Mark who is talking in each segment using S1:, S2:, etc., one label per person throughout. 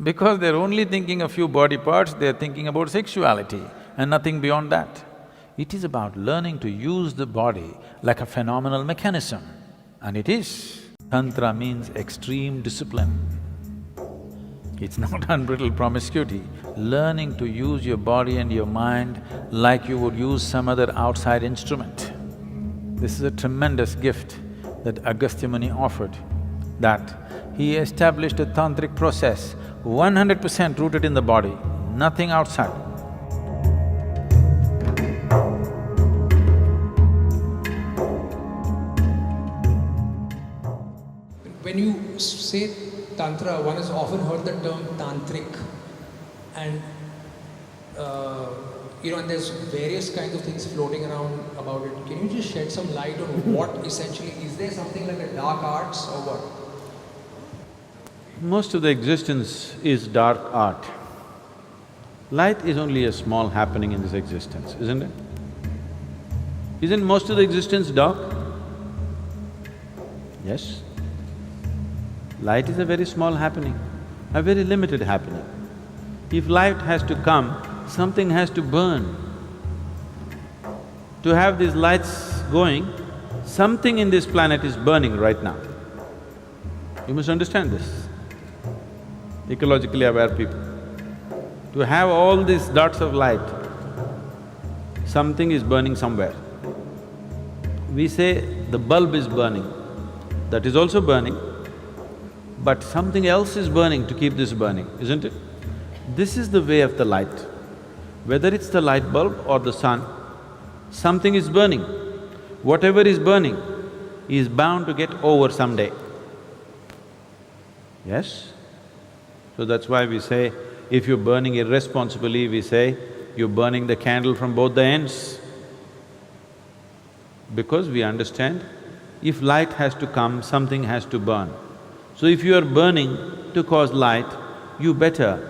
S1: Because they're only thinking a few body parts, they're thinking about sexuality and nothing beyond that. It is about learning to use the body like a phenomenal mechanism, and it is. Tantra means extreme discipline. It's not unbridled promiscuity. Learning to use your body and your mind like you would use some other outside instrument. This is a tremendous gift that Agastya Muni offered, that he established a tantric process 100% rooted in the body, nothing outside.
S2: When you say Tantra, one has often heard the term tantric, and and there's various kinds of things floating around about it. Can you just shed some light on what essentially, is there something like a dark arts or what?
S1: Most of the existence is dark art. Light is only a small happening in this existence, isn't it? Isn't most of the existence dark? Yes. Light is a very small happening, a very limited happening. If light has to come, something has to burn. To have these lights going, something in this planet is burning right now. You must understand this. Ecologically aware people. To have all these dots of light, something is burning somewhere. We say the bulb is burning, that is also burning, but something else is burning to keep this burning, isn't it? This is the way of the light. Whether it's the light bulb or the sun, something is burning. Whatever is burning is bound to get over someday. Yes? So that's why we say, if you're burning irresponsibly, we say, you're burning the candle from both the ends. Because we understand, if light has to come, something has to burn. So if you are burning to cause light, you better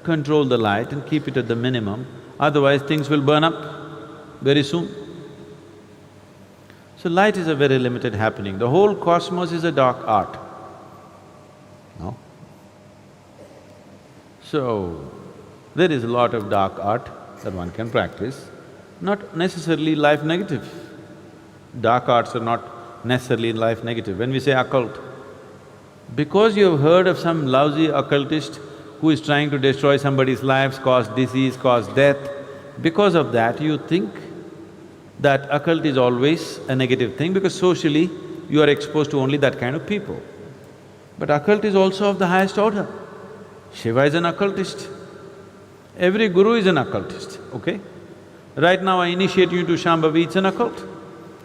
S1: control the light and keep it at the minimum, otherwise things will burn up very soon. So light is a very limited happening. The whole cosmos is a dark art. No? So, there is a lot of dark art that one can practice, not necessarily life negative. Dark arts are not necessarily life negative. When we say occult, because you have heard of some lousy occultist who is trying to destroy somebody's lives, cause disease, cause death, because of that you think that occult is always a negative thing because socially you are exposed to only that kind of people. But occult is also of the highest order. Shiva is an occultist. Every guru is an occultist, okay? Right now I initiate you into Shambhavi, it's an occult.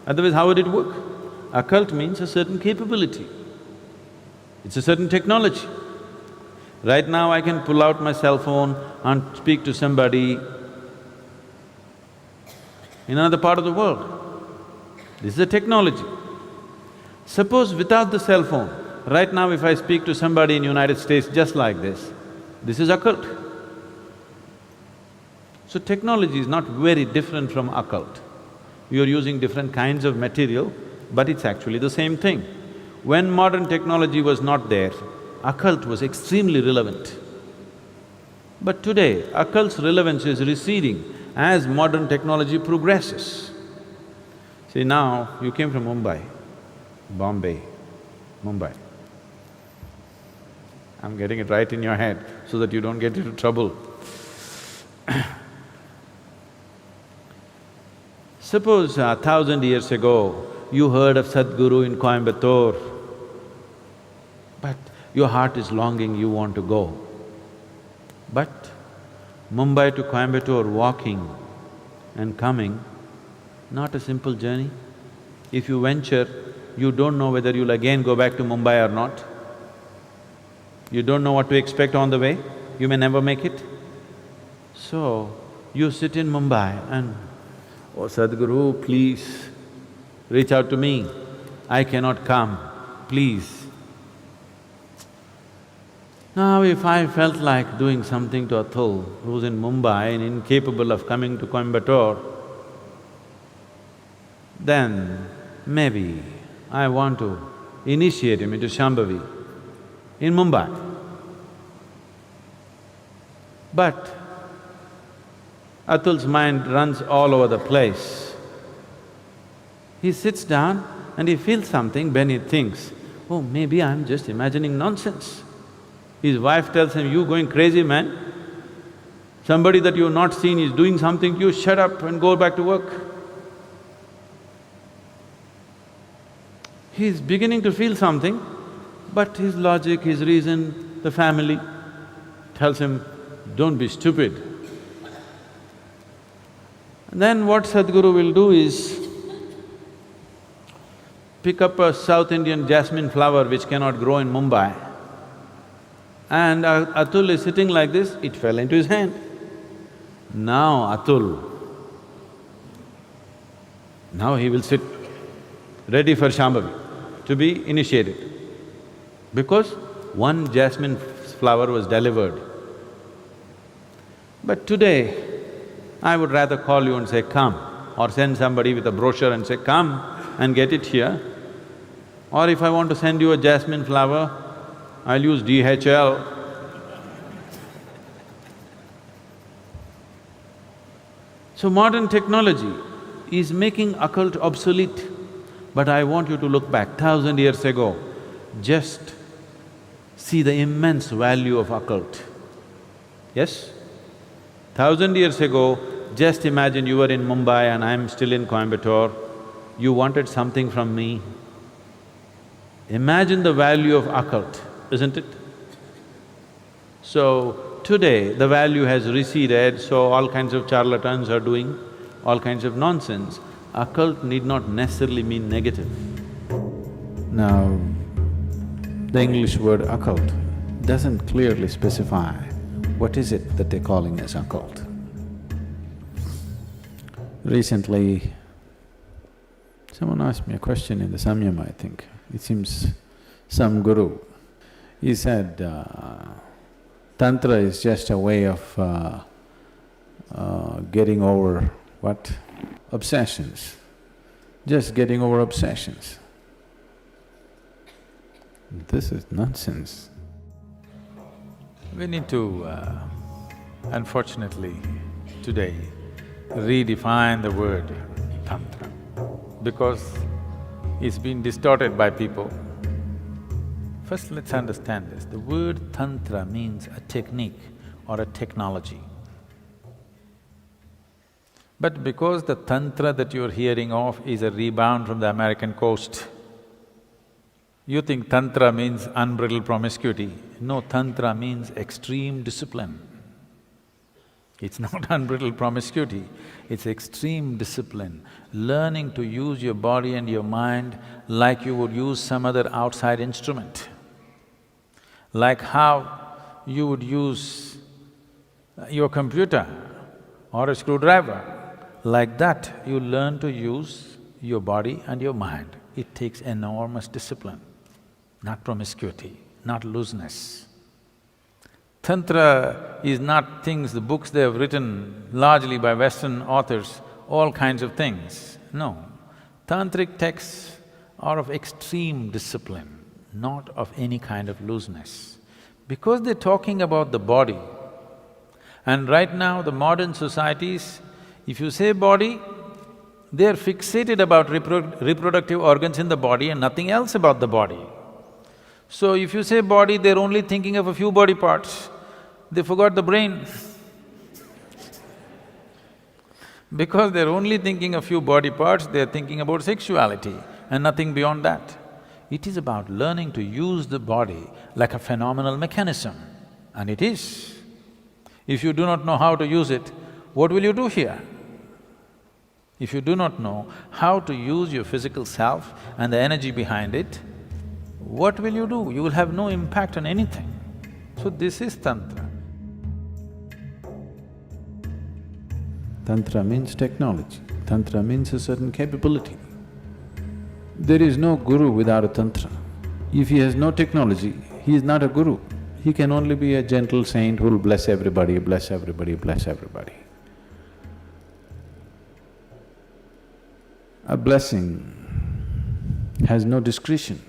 S1: Otherwise, how would it work? Occult means a certain capability. It's a certain technology. Right now I can pull out my cell phone and speak to somebody in another part of the world. This is a technology. Suppose without the cell phone, right now if I speak to somebody in United States just like this is occult. So technology is not very different from occult. You're using different kinds of material, but it's actually the same thing. When modern technology was not there, occult was extremely relevant. But today, occult's relevance is receding as modern technology progresses. See, now you came from Mumbai, Bombay, Mumbai. I'm getting it right in your head so that you don't get into trouble. Suppose 1,000 years ago, you heard of Sadhguru in Coimbatore, but your heart is longing, you want to go. But Mumbai to Coimbatore walking and coming, not a simple journey. If you venture, you don't know whether you'll again go back to Mumbai or not. You don't know what to expect on the way, you may never make it. So, you sit in Mumbai and, oh Sadhguru, please reach out to me, I cannot come, please. Now if I felt like doing something to Atul, who's in Mumbai and incapable of coming to Coimbatore, then maybe I want to initiate him into Shambhavi in Mumbai. But Atul's mind runs all over the place. He sits down and he feels something, then he thinks, oh, maybe I'm just imagining nonsense. His wife tells him, you going crazy, man? Somebody that you've not seen is doing something to you, shut up and go back to work. He's beginning to feel something, but his logic, his reason, the family tells him, don't be stupid. And then what Sadhguru will do is pick up a South Indian jasmine flower which cannot grow in Mumbai, and Atul is sitting like this, it fell into his hand. Now he will sit ready for Shambhavi, to be initiated, because one jasmine flower was delivered. But today, I would rather call you and say, come, or send somebody with a brochure and say, come and get it here. Or if I want to send you a jasmine flower, I'll use DHL. So modern technology is making occult obsolete. But I want you to look back 1,000 years ago, just see the immense value of occult. Yes? 1,000 years ago, just imagine you were in Mumbai and I'm still in Coimbatore, you wanted something from me. Imagine the value of occult, isn't it? So, today the value has receded, so all kinds of charlatans are doing all kinds of nonsense. Occult need not necessarily mean negative. Now, the English word occult doesn't clearly specify what is it that they're calling as occult. Recently, someone asked me a question in the Samyama, I think. It seems some guru. He said, Tantra is just a way of getting over what? Obsessions. Just getting over obsessions. This is nonsense. We need to, unfortunately, today, redefine the word Tantra, because it's been distorted by people. First, let's understand this. The word Tantra means a technique or a technology. But because the Tantra that you're hearing of is a rebound from the American coast, you think Tantra means unbridled promiscuity. No, Tantra means extreme discipline. It's not unbridled promiscuity, it's extreme discipline. Learning to use your body and your mind like you would use some other outside instrument. Like how you would use your computer or a screwdriver. Like that, you learn to use your body and your mind. It takes enormous discipline, not promiscuity, not looseness. Tantra is not things, the books they have written largely by Western authors, all kinds of things. No, tantric texts are of extreme discipline, not of any kind of looseness. Because they're talking about the body, and right now the modern societies, if you say body, they're fixated about reproductive organs in the body and nothing else about the body. So if you say body, they're only thinking of a few body parts, they forgot the brain. Because they're only thinking a few body parts, they're thinking about sexuality and nothing beyond that. It is about learning to use the body like a phenomenal mechanism, and it is. If you do not know how to use it, what will you do here? If you do not know how to use your physical self and the energy behind it, what will you do? You will have no impact on anything. So this is Tantra. Tantra means technology, Tantra means a certain capability. There is no guru without a Tantra. If he has no technology, he is not a guru. He can only be a gentle saint who will bless everybody, bless everybody, bless everybody. A blessing has no discretion.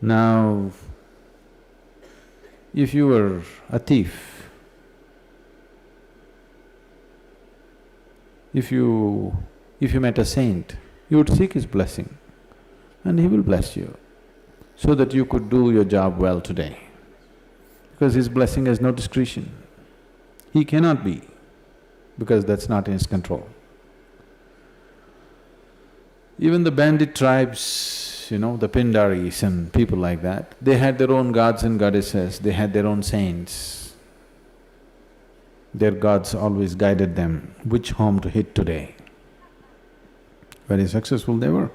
S1: Now, If you were a thief, if you met a saint, you would seek his blessing and he will bless you so that you could do your job well today. Because his blessing has no discretion. He cannot be, because that's not in his control. Even the bandit tribes, the Pindaris and people like that, they had their own gods and goddesses, they had their own saints. Their gods always guided them which home to hit today. Very successful they were.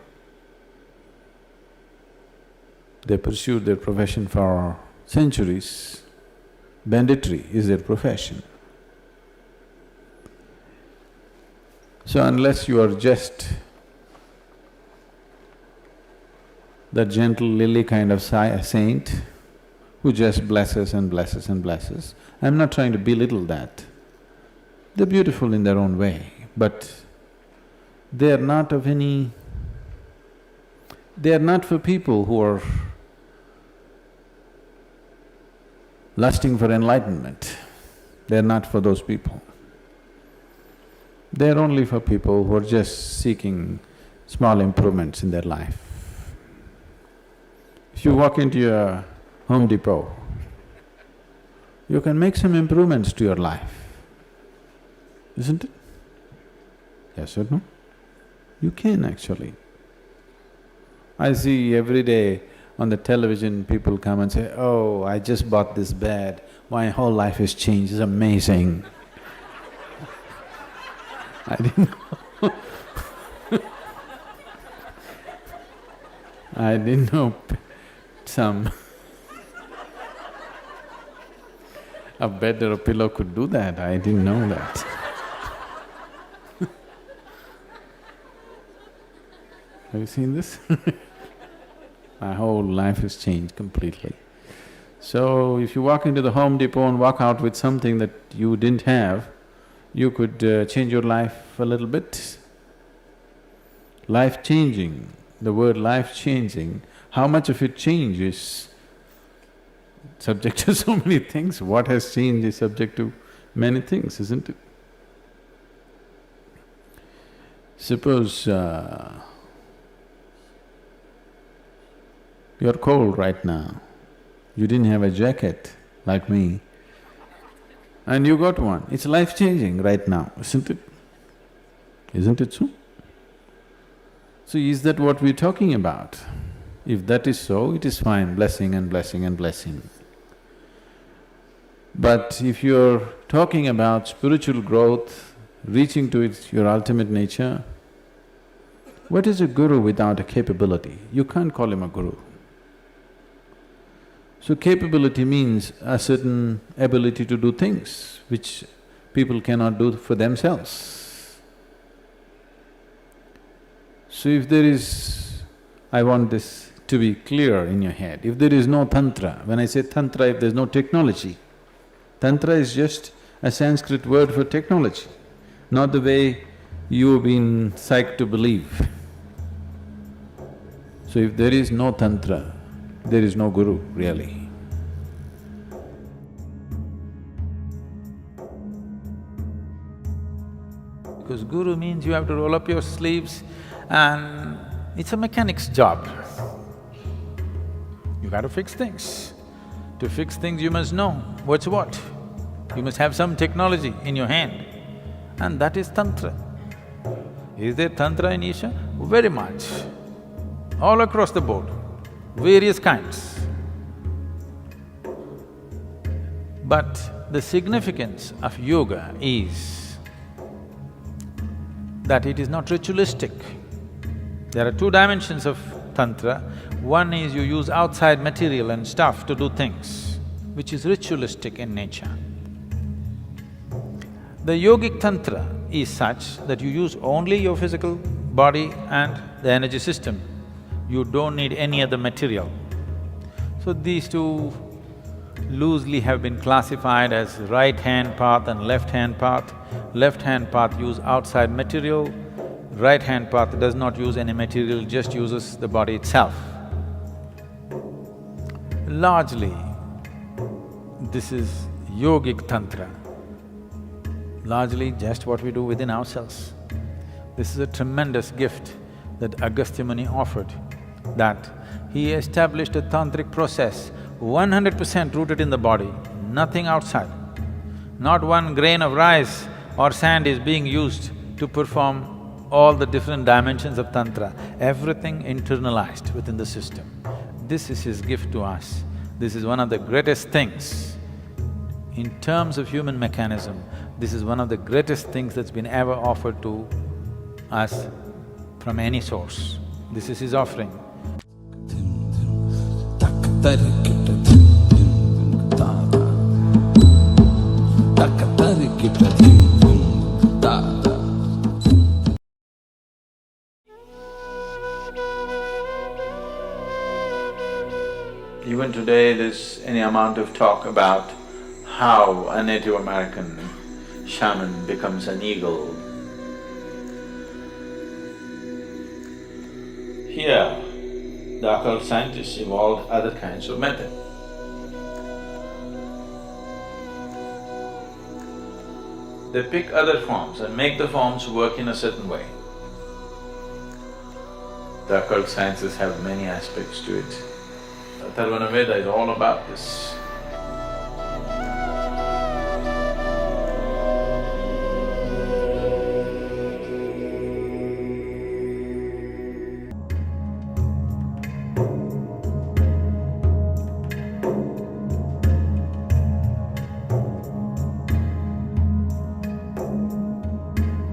S1: They pursued their profession for centuries. Banditry is their profession. So unless you are just that gentle lily kind of saint who just blesses and blesses and blesses, I'm not trying to belittle that. They're beautiful in their own way, but they are not of any… they are not for people who are lusting for enlightenment. They're not for those people. They're only for people who are just seeking small improvements in their life. If you walk into a Home Depot, you can make some improvements to your life, isn't it? Yes or no? You can actually. I see every day on the television, people come and say, "Oh, I just bought this bed, my whole life has changed, it's amazing." I didn't know I didn't know some a bed or a pillow could do that, I didn't know that. Have you seen this? My whole life has changed completely. So, if you walk into the Home Depot and walk out with something that you didn't have, you could change your life a little bit. Life-changing, the word life-changing, how much of it changes subject to so many things. What has changed is subject to many things, isn't it? Suppose you're cold right now, you didn't have a jacket like me, and you got one. It's life-changing right now, isn't it? Isn't it so? So is that what we're talking about? If that is so, it is fine, blessing and blessing and blessing. But if you're talking about spiritual growth, reaching to your ultimate nature, what is a guru without a capability? You can't call him a guru. So capability means a certain ability to do things which people cannot do for themselves. So if there is… I want this to be clear in your head, if there is no Tantra, when I say Tantra, if there's no technology, Tantra is just a Sanskrit word for technology, not the way you've been psyched to believe. So if there is no Tantra, there is no guru, really. Because guru means you have to roll up your sleeves and it's a mechanic's job. You gotta fix things. To fix things you must know what's what. You must have some technology in your hand, and that is Tantra. Is there Tantra in Isha? Very much. All across the board, various kinds. But the significance of yoga is that it is not ritualistic. There are two dimensions of Tantra. One is you use outside material and stuff to do things, which is ritualistic in nature. The yogic Tantra is such that you use only your physical body and the energy system. You don't need any other material. So these two loosely have been classified as right-hand path and left-hand path. Left-hand path use outside material, right-hand path does not use any material, just uses the body itself. Largely, This is yogic tantra, largely just what we do within ourselves. This is a tremendous gift that Agastya Muni offered, that he established a tantric process 100% rooted in the body, nothing outside. Not one grain of rice or sand is being used to perform all the different dimensions of tantra, everything internalized within the system. This is his gift to us. This is one of the greatest things. In terms of human mechanism, this is one of the greatest things that's been ever offered to us from any source. This is his offering. Even today there's any amount of talk about how a Native American shaman becomes an eagle. Here, the occult scientists evolved other kinds of method. They pick other forms and make the forms work in a certain way. The occult sciences have many aspects to it. Atharvana Veda is all about this.